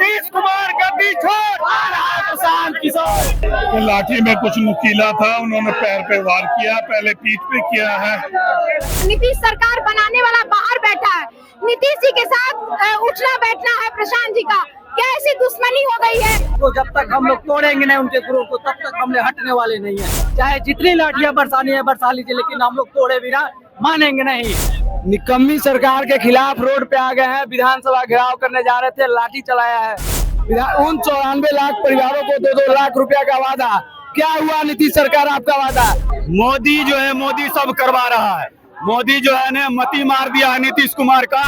नीतीश कुमार का पीछे प्रशांत किशोर। लाठी में कुछ नुकीला था, उन्होंने पैर पे वार किया, पहले पीठ पे किया है। नीतीश सरकार बनाने वाला बाहर बैठा है, नीतीश जी के साथ उठना बैठना है प्रशांत जी का। क्या ऐसी दुश्मनी हो गई है? तो जब तक हम लोग तोड़ेंगे नहीं उनके ग्रोह को, तब तक हमने हटने वाले नहीं है। चाहे जितनी लाठियां बरसानी है बरसा लीजिए, लेकिन हम लोग तोड़े बिना मानेंगे नहीं। निकम्मी सरकार के खिलाफ रोड पे आ गए हैं, विधानसभा घेराव करने जा रहे थे, लाठी चलाया है। उन 94 लाख परिवारों को 2-2 लाख रुपया का वादा, क्या हुआ नीतीश सरकार आपका वादा? मोदी जो है, मोदी सब करवा रहा है। मोदी जो है ने मती मार दिया है नीतीश कुमार का,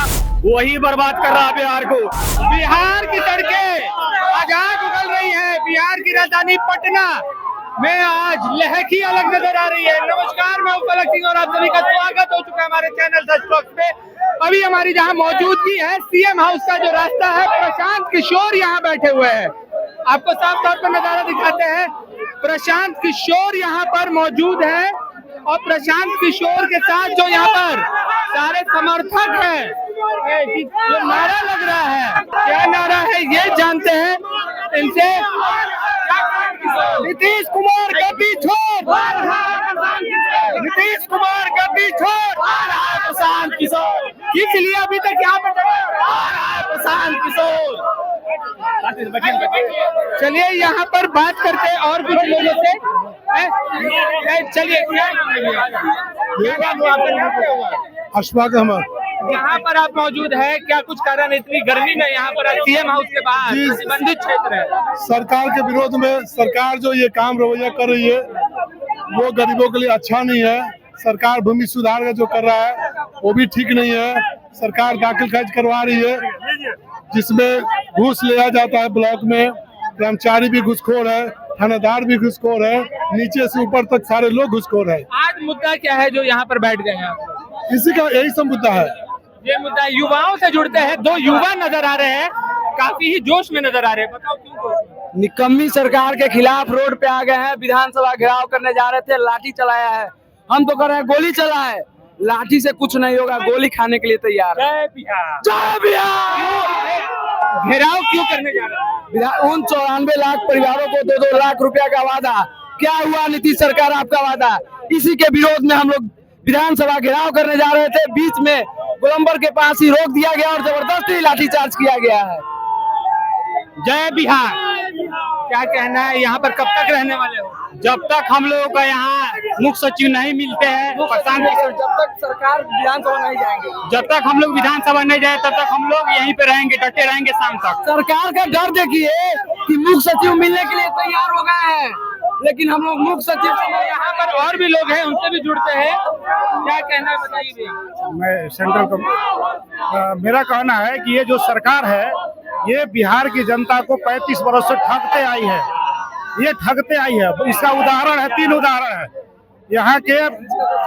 वही बर्बाद कर रहा है बिहार को। बिहार की सड़कें आजाद उगल रही है। बिहार की राजधानी पटना में आज लहक ही अलग नजर आ रही है। नमस्कार, मैं उपलक सिंह और आप सभी का स्वागत हो चुका है हमारे चैनल सच टॉक्स पे। अभी हमारी जहां मौजूदगी है सीएम हाउस का जो रास्ता है, प्रशांत किशोर यहाँ बैठे हुए हैं। आपको साफ तौर पर नजारा दिखाते हैं। प्रशांत किशोर यहाँ पर मौजूद है और प्रशांत किशोर के साथ जो यहाँ पर सारे समर्थक हैं, जो नारा लग रहा है, क्या नारा है ये जानते हैं इनसे। नीतीश कुमार का पीछे, नीतीश कुमार का पीछे प्रशांत किशोर। किस लिए अभी तक यहाँ पर प्रशांत किशोर। चलिए यहाँ पर बात करते हैं और कुछ लोगों से। चलिए, अशफाक अहमद, यहाँ पर आप मौजूद है, क्या कुछ कारण इतनी गर्मी में यहाँ पर सीएम हाउस के बाहर प्रतिबंधित क्षेत्र है? सरकार के विरोध में सरकार जो ये काम रवैया कर रही है वो गरीबों के लिए अच्छा नहीं है। सरकार भूमि सुधार का जो कर रहा है वो भी ठीक नहीं है। सरकार दाखिल खर्च करवा रही है जिसमें घूस लिया जाता है। ब्लॉक में कर्मचारी भी घूसखोर है, थानेदार भी घूसखोर है, नीचे से ऊपर तक सारे लोग घूसखोर है। आज मुद्दा क्या है जो यहाँ पर बैठ गए हैं? इसी का यही सब मुद्दा है। ये मुद्दा युवाओं से जुड़ते हैं। 2 युवा नजर आ रहे हैं, काफी ही जोश में नजर आ रहे हैं। बताओ क्यों? निकम्मी सरकार के खिलाफ रोड पे आ गए हैं, विधानसभा घेराव करने जा रहे थे, लाठी चलाया है। हम तो कर रहे हैं गोली चलाए, लाठी से कुछ नहीं होगा, गोली खाने के लिए तैयार है। जय बिहार, जय बिहार। घेराव क्यों करने जा रहे हैं? उन 94 लाख परिवारों को 2-2 लाख रुपया का वादा, क्या हुआ नीतीश सरकार आपका वादा? इसी के विरोध में हम लोग विधानसभा घेराव करने जा रहे थे। बीच में गोलंबर के पास ही रोक दिया गया और जबरदस्ती लाठीचार्ज किया गया है। जय बिहार। क्या कहना है, यहाँ पर कब तक रहने वाले हो? जब तक हम लोगों का यहाँ मुख्य सचिव नहीं मिलते हैं, प्रशांत किशोर, जब तक सरकार विधानसभा नहीं जाएंगे, जब तक हम लोग विधानसभा नहीं जाए तब तक हम लोग यहीं पे रहेंगे, डटे रहेंगे शाम तक। सरकार का डर देखिए कि मुख्य सचिव मिलने के लिए तैयार हो गए हैं, लेकिन हम लोग मुख्य सचिव से यहाँ पर और भी लोग हैं, उनसे भी जुड़ते हैं। क्या कहना है बताइए भैया। मैं सेंट्रल मेरा कहना है कि ये जो सरकार है ये बिहार की जनता को 35 वर्ष से ठगते आई है। ये ठगते आई है। इसका उदाहरण है, 3 उदाहरण है। यहाँ के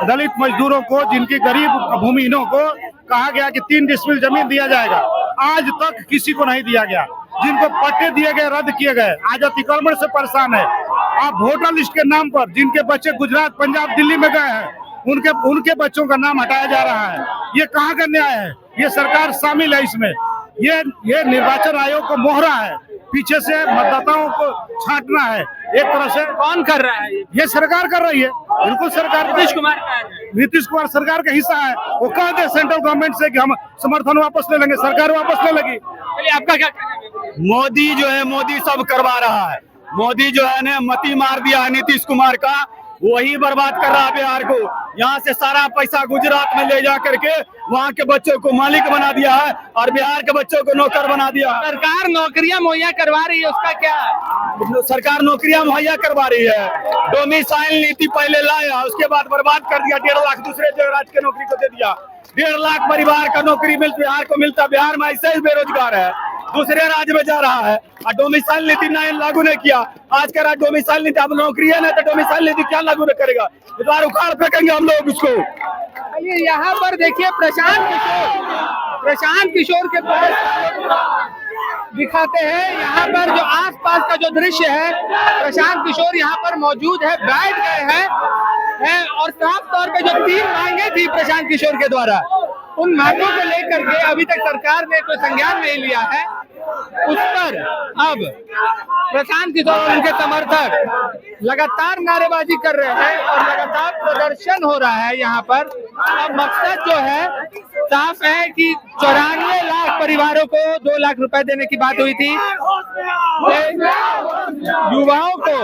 दलित मजदूरों को, जिनकी गरीब भूमिहीनों को कहा गया कि 3 डिसमिल जमीन दिया जाएगा, आज तक किसी को नहीं दिया गया। जिनको पट्टे दिए गए रद्द किए गए, आज अतिक्रमण से परेशान है। आप वोटर लिस्ट के नाम पर जिनके बच्चे गुजरात, पंजाब, दिल्ली में गए हैं, उनके बच्चों का नाम हटाया जा रहा है। ये कहाँ का न्याय है? ये सरकार शामिल है इसमें। ये निर्वाचन आयोग को मोहरा है, पीछे से मतदाताओं को छांटना है। एक तरह से कौन कर रहा है? ये सरकार कर रही है, बिल्कुल सरकार। नीतीश कुमार सरकार का हिस्सा है। वो कह दे सेंट्रल गवर्नमेंट से कि हम समर्थन वापस ले लेंगे, सरकार वापस ले लेगी। चलिए, आपका क्या कहना है? मोदी जो है, मोदी सब करवा रहा है। मोदी जो है ने मती मार दिया है नीतीश कुमार का, वही बर्बाद कर रहा है बिहार को। यहाँ से सारा पैसा गुजरात में ले जा करके वहाँ के बच्चों को मालिक बना दिया है और बिहार के बच्चों को नौकर बना दिया है। सरकार नौकरियां मुहैया करवा रही है, उसका क्या? सरकार नौकरियां मुहैया करवा रही है। डोमिसाइल नीति पहले लाया, उसके बाद बर्बाद कर दिया। 1.5 लाख दूसरे राज्य के नौकरी को दे दिया। 1.5 लाख परिवार का नौकरी बिहार को मिलता। बिहार में ऐसे ही बेरोजगार है, दूसरे राज्य में जा रहा है और डोमिसाइल नीति लागू नहीं किया। आज कह रहा है डोमिसाइल नीति, अब नौकरी है ना तो डोमिसाइल नीति क्या लागू नहीं करेगा? इस बार उखाड़ फेंकेंगे हम लोग उसको। यहाँ पर देखिए प्रशांत किशोर के पास दिखाते हैं। यहाँ पर जो आसपास का जो दृश्य है, प्रशांत किशोर यहाँ पर मौजूद है, बैठ गए हैं और साफ तौर पे जो 3 मांगे थी प्रशांत किशोर के द्वारा, उन मांगों को लेकर के अभी तक सरकार ने कोई संज्ञान नहीं लिया है। उस पर अब प्रशांत किशोर और उनके समर्थक लगातार नारेबाजी कर रहे हैं और लगातार प्रदर्शन हो रहा है यहाँ पर। अब मकसद जो है साफ है कि 94 लाख परिवारों को 2 लाख रुपए देने की बात हुई थी, युवाओं को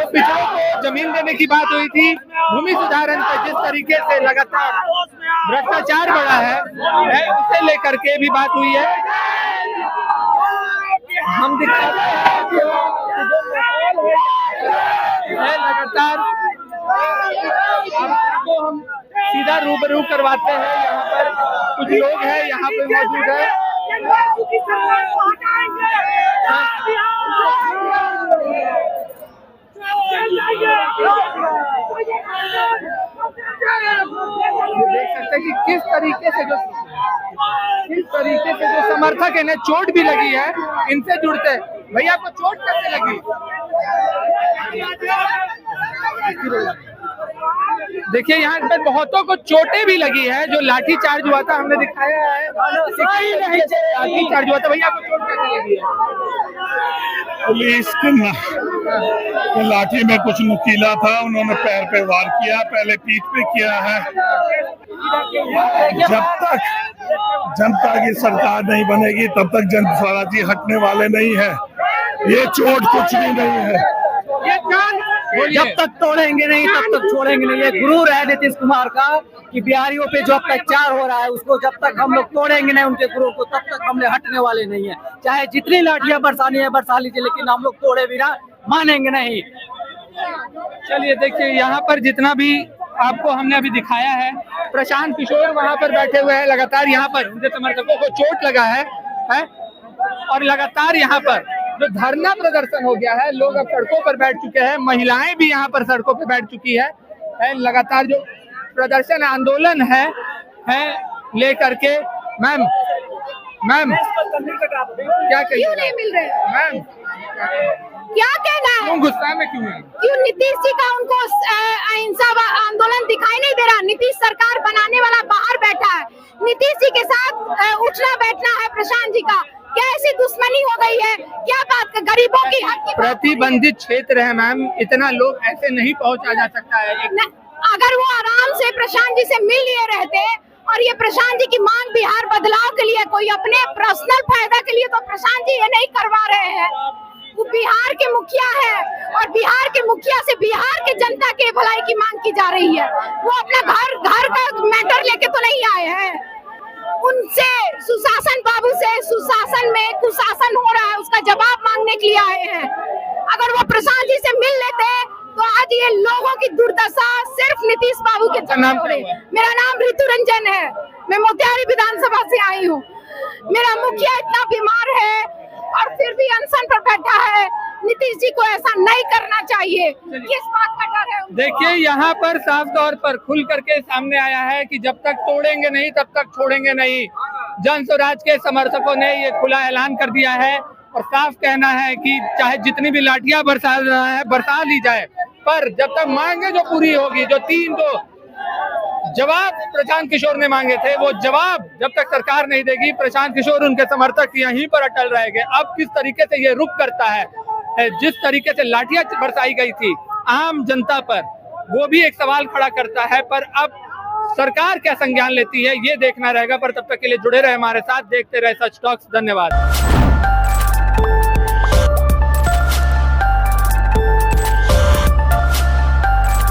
पिछड़ों को जमीन देने की बात हुई थी, भूमि सुधारण पर जिस तरीके से लगातार भ्रष्टाचार बढ़ा है उसे लेकर के भी बात हुई है। हम दिखाते हैं कि लगातार आपको हम सीधा रूबरू करवाते हैं। यहाँ पर कुछ लोग हैं यहाँ पे मौजूद है। देख सकते हैं कि किस तरीके से जो समर्थक है, चोट भी लगी है, इनसे जुड़ते हैं। भैया आपको चोट कैसे लगी? देखिए यहाँ पर बहुतों को चोटें भी लगी है। जो लाठी चार्ज हुआ था हमने दिखाया है, लाठी चार्ज हुआ था। भैया आपको चोट कैसे लगी है? पुलिस के लाठी में कुछ नुकीला था, उन्होंने पैर पे वार किया, पहले पीठ पे किया है। जब तक ये सरकार नहीं बनेगी तब तक जनता स्वराजी हटने वाले नहीं है। ये चोट कुछ भी नहीं है। जब तक तोड़ेंगे नहीं तब तक छोड़ेंगे नहीं। ये गुरूर है नीतीश कुमार का कि बिहारियों पे जो अत्याचार हो रहा है उसको जब तक हम लोग तोड़ेंगे नहीं उनके गुरूर को, तब तक हमने हटने वाले नहीं है। चाहे जितनी लाठियां बरसानी है बरसा लीजिए, लेकिन हम लोग तोड़े बिना मानेंगे नहीं। चलिए देखिए यहाँ पर जितना भी आपको हमने अभी दिखाया है, प्रशांत किशोर वहां पर बैठे हुए हैं। लगातार यहाँ पर उनके समर्थकों को चोट लगा है और लगातार यहाँ पर जो धरना प्रदर्शन हो गया है, लोग अब सड़कों पर बैठ चुके हैं, महिलाएं भी यहाँ पर सड़कों पर बैठ चुकी है। लगातार जो प्रदर्शन आंदोलन है लेकर के। मैम क्या कहिए? क्यों नहीं मिल रहे मैम? क्या कहना है? क्यों गुस्सा में क्यों है? क्यों नीतीश जी का उनको अहिंसा आंदोलन दिखाई नहीं दे रहा? नीतीश सरकार बनाने वाला बाहर बैठा है, नीतीश जी के साथ उठना बैठना है प्रशांत जी का। क्या ऐसी दुश्मनी हो गई है? क्या बात का गरीबों की हक की प्रतिबंधित क्षेत्र है मैम, इतना लोग ऐसे नहीं पहुंचा जा सकता है। अगर वो आराम से प्रशांत जी से मिल लिए रहते और ये प्रशांत जी की मांग बिहार बदलाव के लिए, कोई अपने पर्सनल फायदा के लिए, तो प्रशांत जी ये नहीं करवा रहे हैं। वो बिहार के मुखिया है और बिहार के मुखिया से बिहार के जनता के भलाई की मांग की जा रही है। वो अपना घर का मैटर लेके तो नहीं आए हैं। उनसे सुशासन बाबू से सुशासन में कुशासन हो रहा है, उसका जवाब मांगने के लिए आए हैं। अगर वो प्रशांत जी से मिल लेते तो आज ये लोगों की दुर्दशा सिर्फ नीतीश बाबू के चलते हो रही। मेरा नाम ऋतु रंजन है, मैं मोतिहारी विधानसभा से आई हूँ। मेरा मुखिया इतना बीमार है और फिर भी अनशन पर बैठा है। नीतीश जी को ऐसा नहीं करना चाहिए। किस बात का डर है? देखिए यहाँ पर साफ तौर पर खुल करके सामने आया है कि जब तक तोड़ेंगे नहीं तब तक छोड़ेंगे नहीं। जन स्वराज के समर्थकों ने ये खुला ऐलान कर दिया है और साफ कहना है कि चाहे जितनी भी लाठियां बरसा ली जाए, पर जब तक मांगे जो पूरी होगी, जो 3 जवाब प्रशांत किशोर ने मांगे थे, वो जवाब जब तक सरकार नहीं देगी, प्रशांत किशोर उनके समर्थक यहीं पर अटल रहेंगे। अब किस तरीके से ये रुख करता है, जिस तरीके से लाठियां बरसाई गई थी आम जनता पर, वो भी एक सवाल खड़ा करता है। पर अब सरकार क्या संज्ञान लेती है ये देखना रहेगा। पर तब तक के लिए जुड़े रहे हमारे साथ, देखते रहे सच टॉक्स। धन्यवाद।